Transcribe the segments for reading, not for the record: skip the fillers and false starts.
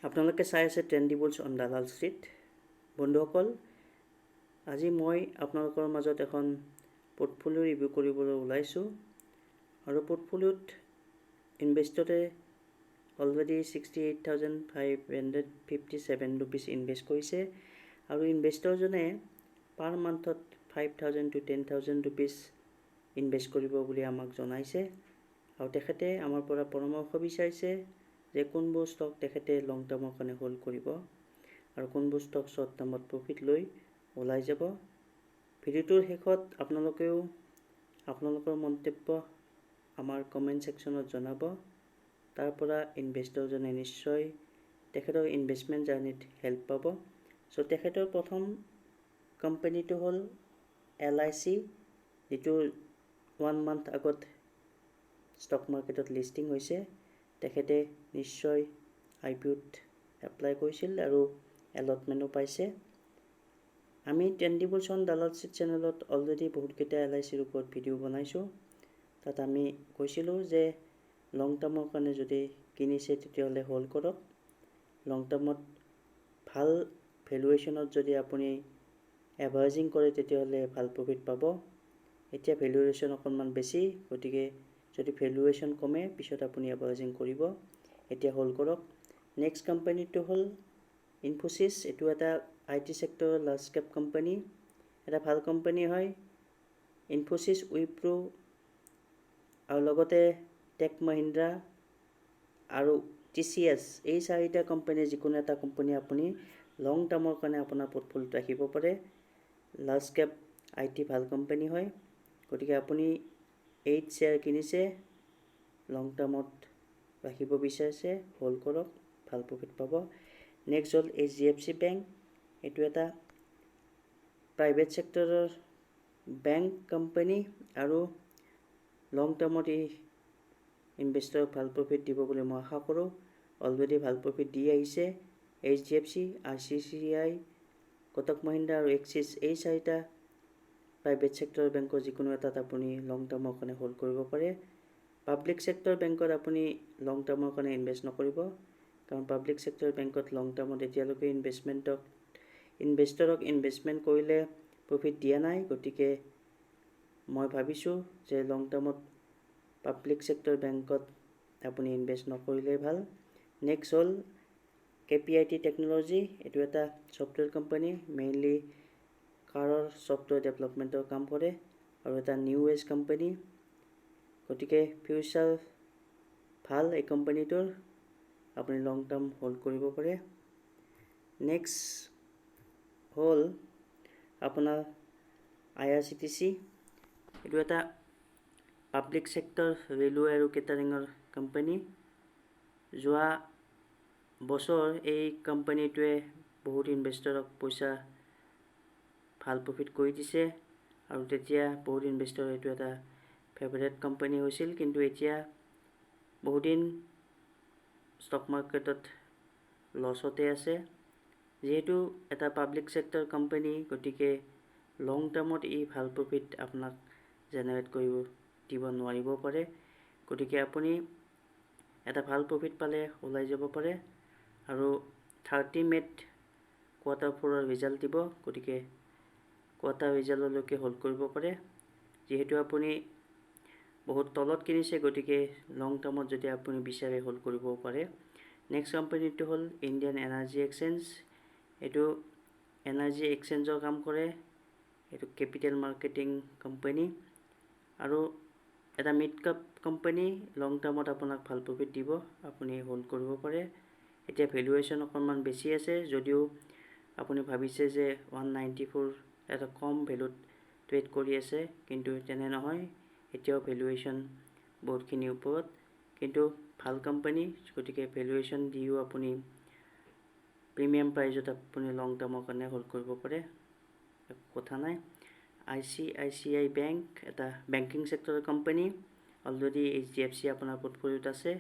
আপোনালোকে চাই আছে ট্ৰেণ্ডিবলছ অন দালাল ষ্ট্ৰীট। বন্ধুসকল, আজি মই আপোনালোকৰ মাজত এখন পোৰ্টফলিঅ' ৰিভিউ কৰিবলৈ ওলাইছোঁ আৰু পোৰ্টফলিঅ'ত ইনভেষ্টৰে অলৰেডি 68,557 ৰুপিজ ইনভেষ্ট কৰিছে আৰু ইনভেষ্টৰজনে পাৰ মান্থত 5,000 to 10,000 ৰুপিজ ইনভেষ্ট কৰিব বুলি আমাক জনাইছে আৰু তেখেতে আমাৰ পৰা পৰামৰ্শ বিচাৰিছে যে কোনবোৰ ষ্টক তেখেতে লং টাৰ্মৰ কাৰণে হোল্ড কৰিব আৰু কোনবোৰ ষ্টক শ্বৰ্ট টাৰ্মত প্ৰফিট লৈ ওলাই যাব। ভিডিঅ'টোৰ শেষত আপোনালোকেও আপোনালোকৰ মন্তব্য আমাৰ কমেণ্ট ছেকশ্যনত জনাব। তাৰ পৰা ইনভেষ্টৰজনে নিশ্চয় তেখেতৰ ইনভেষ্টমেণ্ট জাৰ্নিত হেল্প পাব। চ' তেখেতৰ প্ৰথম কোম্পানীটো হ'ল LIC, যিটো 1 মান্থ আগত ষ্টক মাৰ্কেটত লিষ্টিং হৈছে। তেখেতে নিশ্চয় IPOত এপ্লাই কৰিছিল আৰু এলটমেণ্টো পাইছে। আমি ট্ৰেণ্ডিবলছ অন দালাল ষ্ট্ৰীট চেনেলত অলৰেডি বহুতকেইটা LICৰ ওপৰত ভিডিঅ' বনাইছোঁ। তাত আমি কৈছিলোঁ যে লং টাৰ্মৰ কাৰণে যদি কিনিছে তেতিয়াহ'লে হোল্ড কৰক। লং টাৰ্মত ভাল ভেলুৱেশ্যনত যদি আপুনি এভাৰেজিং কৰে তেতিয়াহ'লে ভাল প্ৰফিট পাব। এতিয়া ভেলুৱেশ্যন অকণমান বেছি, গতিকে যদি ভেলুৱেশ্যন কমে পিছত আপুনি এভাৰেজিং কৰিব। এতিয়া হোল্ড কৰক। নেক্সট কোম্পানীটো হ'ল ইনফোছিছ। এইটো এটা IT চেক্টৰৰ লাৰ্জ কেপ কোম্পানী, এটা ভাল কোম্পানী হয়। ইনফোছিছ, উইপ্ৰো আৰু লগতে টেক মহিন্দ্ৰা আৰু TCS, এই চাৰিটা কোম্পানী যিকোনো এটা কোম্পানী আপুনি লং টাৰ্মৰ কাৰণে আপোনাৰ পোৰ্টফলিঅ'ত ৰাখিব পাৰে। লাৰ্জ কেপ IT ভাল কোম্পানী হয়, গতিকে আপুনি 8 শ্বেয়াৰ কিনিছে, লং টাৰ্মত ৰাখিব বিচাৰিছে, হোল্ড কৰক, ভাল প্ৰফিট পাব। নেক্সট হ'ল HDFC বেংক। এইটো এটা প্ৰাইভেট ছেক্টৰৰ বেংক কোম্পানী আৰু লং টাৰ্মত এই ইনভেষ্টৰক ভাল প্ৰফিট দিব বুলি মই আশা কৰোঁ। অলৰেডি ভাল প্ৰফিট দি আহিছে। HDFC, ICICI, কোটক মহিন্দ্ৰা আৰু এক্সিছ, এই চাৰিটা প্ৰাইভেট ছেক্টৰৰ বেংকৰ যিকোনো এটাত আপুনি লং টাৰ্মৰ কাৰণে হোল্ড কৰিব পাৰে। পাব্লিক ছেক্টৰ বেংকত আপুনি লং টাৰ্মৰ কাৰণে ইনভেষ্ট নকৰিব, কাৰণ পাব্লিক ছেক্টৰ বেংকত লং টাৰ্মত এতিয়ালৈকে ইনভেষ্টৰক ইনভেষ্টমেণ্ট কৰিলে প্ৰফিট দিয়া নাই। গতিকে মই ভাবিছোঁ যে লং টাৰ্মত পাব্লিক ছেক্টৰ বেংকত আপুনি ইনভেষ্ট নকৰিলেই ভাল। নেক্সট হ'ল KPIT টেকন'লজি। এইটো এটা ছফ্টৱেৰ কোম্পানী, মেইনলি কাৰৰ ছফ্টৱেৰ ডেভেলপমেণ্টৰ কাম কৰে আৰু এটা নিউ এজ কোম্পানী। গতিকে ফিউচাৰ ভাল এই কোম্পানীটোৰ, আপুনি লং টাৰ্ম হোল্ড কৰিব পাৰে। নেক্সট হ'ল আপোনাৰ IRCTC। এইটো এটা পাব্লিক ছেক্টৰ ৰেলৱে আৰু কেটাৰিঙৰ কোম্পানী। যোৱা বছৰ এই কোম্পানীটোৱে বহুত ইনভেষ্টৰক পইচা ভাল প্ৰফিট কৰি দিছে আৰু তেতিয়া বহুত ইনভেষ্টৰ এইটো এটা ফেভাৰেট কোম্পানী হৈছিল। কিন্তু এতিয়া বহুদিন ষ্টক মাৰ্কেটত লছতে আছে। যিহেতু এটা পাব্লিক ছেক্টৰ কোম্পানী, গতিকে লং টাৰ্মত ই ভাল প্ৰফিট আপোনাক জেনেৰেট দিব নোৱাৰিব পাৰে। গতিকে আপুনি এটা ভাল প্ৰফিট পালে ওলাই যাব পাৰে আৰু 30 মে'ত কোৱাৰ্টাৰ 4ৰ ৰিজাল্ট দিব। গতিকে কোৱাৰ্টাৰ ৰিজাল্টলৈকে হোল্ড কৰিব পাৰে। যিহেতু আপুনি বহুত তলত কিনিছে, গতিকে লং টাৰ্মত যদি আপুনি বিচাৰে হোল্ড কৰিব পাৰে। নেক্সট কোম্পানীটো হ'ল ইণ্ডিয়ান এনাৰ্জি এক্সচেঞ্জ। এইটো এনাৰ্জি এক্সচেঞ্জৰ কাম কৰে। এইটো কেপিটেল মাৰ্কেটিং কোম্পানী আৰু এটা মিড কেপ কোম্পানী। লং টাৰ্মত আপোনাক ভাল প্ৰফিট দিব, আপুনি হোল্ড কৰিব পাৰে। এতিয়া ভেলুৱেশ্যন অকণমান বেছি আছে, যদিও আপুনি ভাবিছে যে 194 এটা কম ভেলুত ট্ৰেড কৰি আছে, কিন্তু তেনে নহয়। এতিয়াও ভেলুৱেশ্যন বহুতখিনি ওপৰত, কিন্তু ভাল কোম্পানী, গতিকে ভেলুৱেশ্যন দিও আপুনি প্ৰিমিয়াম প্ৰাইজত আপুনি লং টাৰ্মৰ কাৰণে হোল্ড কৰিব পাৰে, একো কথা নাই। ICICI বেংক এটা বেংকিং ছেক্টৰৰ কোম্পানী। অলৰেডি HDFC আপোনাৰ পোৰ্টফলিঅ'ত আছে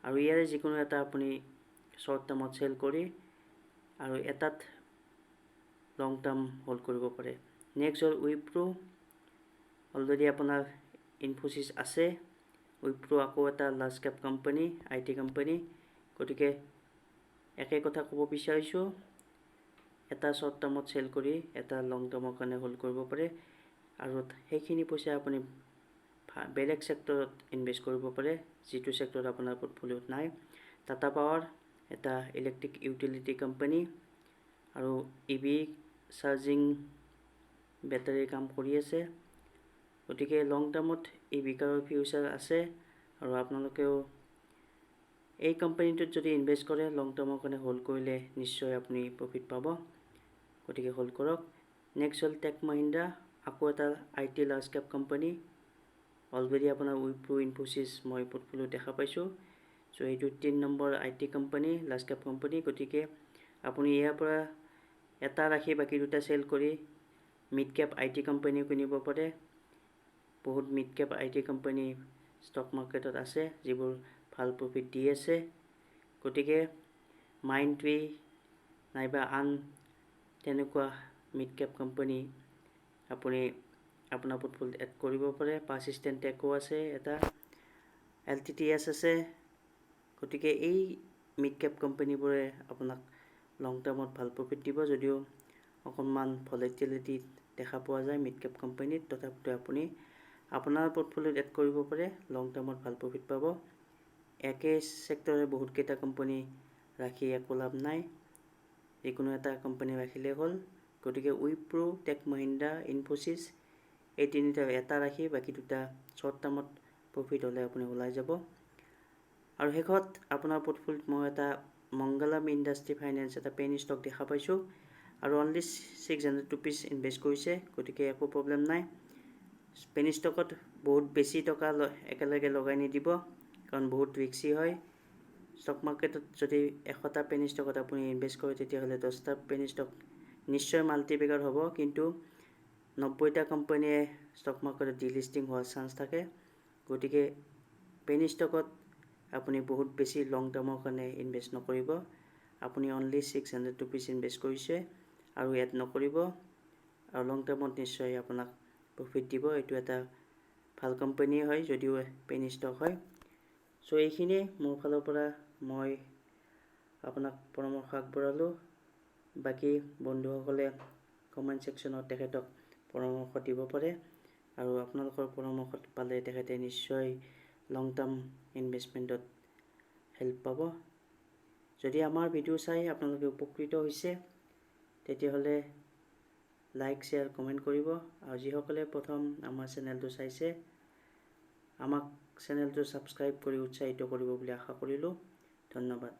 আৰু ইয়াৰে যিকোনো এটা আপুনি শ্বৰ্ট টাৰ্মত চেল কৰি আৰু এটাত লং টাৰ্ম হোল্ড কৰিব পাৰে। নেক্সট হ'ল উইপ্ৰো। অলৰেডি আপোনাৰ ইনফোছিছ আছে। উইপ্ৰো আকৌ এটা large cap company, IT company. গতিকে একে কথা ক'ব বিচাৰিছোঁ, এটা শ্বৰ্ট টাৰ্মত চেল কৰি এটা লং টাৰ্মৰ কাৰণে হোল্ড কৰিব পাৰে আৰু সেইখিনি পইচা আপুনি বেলেগ ছেক্টৰত ইনভেষ্ট কৰিব পাৰে যিটো ছেক্টৰত আপোনাৰ পৰ্টফলিঅ'ত নাই। টাটা পাৱাৰ এটা ইলেক্ট্ৰিক ইউটিলিটি কোম্পানী আৰু EV চাৰ্জিং বেটাৰীৰ কাম কৰি আছে। গতিকে লং টাৰ্মত EV কাৰৰ ফিউচাৰ আছে আৰু আপোনালোকেও এই কোম্পানীটোত যদি ইনভেষ্ট কৰে লং টাৰ্মৰ কাৰণে হোল্ড কৰিলে নিশ্চয় আপুনি প্ৰফিট পাব। গতিকে হোল্ড কৰক। নেক্সট হ'ল টেক মহিন্দ্ৰা, আকৌ এটা IT large cap company. Already আপোনাৰ উইপ্ৰো ইনফোচিছ মই পৰ্টফলিঅ' দেখা পাইছোঁ। চ' এইটো 3 number IT company, large cap company. গতিকে আপুনি ইয়াৰ পৰা এটা ৰাখি বাকী দুটা চেল কৰি মিড কেপ IT কোম্পানীও কিনিব পাৰে। বহুত mid cap IT company stock মাৰ্কেটত আছে যিবোৰ ভাল প্ৰফিট দি আছে। গতিকে মাইণ্ডট্ৰী নাইবা আন তেনেকুৱা মিড কেপ কোম্পানী আপুনি আপোনাৰ পৰ্টফলিঅ'ত এড কৰিব পাৰে। পাৰ্চিষ্টেণ্ট টেকো আছে, এটা LTTS আছে। গতিকে এই মিড কেপ কোম্পানীবোৰে আপোনাক লং টাৰ্মত ভাল প্ৰফিট দিব, যদিও অকণমান ভলেটিলিটি দেখা পোৱা যায় মিড কেপ কোম্পানীত, তথাপিতো আপুনি আপোনাৰ পৰ্টফলিঅ'ত এড কৰিব পাৰে, লং টাৰ্মত ভাল প্ৰফিট পাব। একে ছেক্টৰে বহুতকেইটা কোম্পানী ৰাখি একো লাভ নাই, যিকোনো এটা কোম্পানী ৰাখিলেই হ'ল। গতিকে উইপ্ৰো, টেক মহিন্দ্ৰা, ইনফোচিছ এই তিনিটা এটা ৰাখি বাকী দুটা শ্বৰ্ট টাৰ্মত প্ৰফিট হ'লে আপুনি ওলাই যাব। আৰু শেষত আপোনাৰ পৰ্টফলিঅ'ত মই এটা মংগলম ইণ্ডাষ্ট্ৰী ফাইনেন্স এটা পেনী ষ্টক দেখা পাইছোঁ আৰু অনলি 600 ৰুপিজ ইনভেষ্ট কৰিছে। গতিকে একো প্ৰব্লেম নাই। পেনী ষ্টকত বহুত বেছি টকা একেলগে লগাই নিদিব, কাৰণ বহুত ৰিস্কি হয়। ষ্টক মাৰ্কেটত যদি 100টা পেনী ষ্টকত আপুনি ইনভেষ্ট কৰে তেতিয়াহ'লে 10টা পেনী ষ্টক নিশ্চয় মাল্টিবেগাৰ হ'ব, কিন্তু 90টা কোম্পানীয়ে ষ্টক মাৰ্কেটত ডিলিষ্টিং হোৱাৰ চান্স থাকে। গতিকে পেনী ষ্টকত আপুনি বহুত বেছি লং টাৰ্মৰ কাৰণে ইনভেষ্ট নকৰিব। আপুনি অনলি 600 ৰুপিজ ইনভেষ্ট কৰিছে আৰু এড নকৰিব, আৰু লং টাৰ্মত নিশ্চয় আপোনাক প্ৰফিট দিব। এইটো এটা ভাল কোম্পানী হয় যদিও পেনী ষ্টক হয়। চ' এইখিনিয়ে মোৰ ফালৰ পৰা মই আপোনাক পৰামৰ্শ আগবঢ়ালোঁ। বাকী বন্ধুসকলে কমেণ্ট ছেকশ্যনত তেখেতক পৰামৰ্শ দিব পাৰে, আৰু আপোনালোকৰ পৰামৰ্শ পালে তেখেতে নিশ্চয় লং টাৰ্ম ইনভেষ্টমেণ্টত হেল্প পাব। যদি আমাৰ ভিডিঅ' চাই আপোনালোকে উপকৃত হৈছে তেতিয়াহ'লে লাইক, শ্বেয়াৰ, কমেণ্ট কৰিব। আৰু যিসকলে প্ৰথম আমাৰ চেনেলটো চাইছে আমাক চেনেলটো ছাবস্ক্ৰাইব কৰি উৎসাহিত কৰিব বুলি আশা কৰিলোঁ। ধন্যবাদ।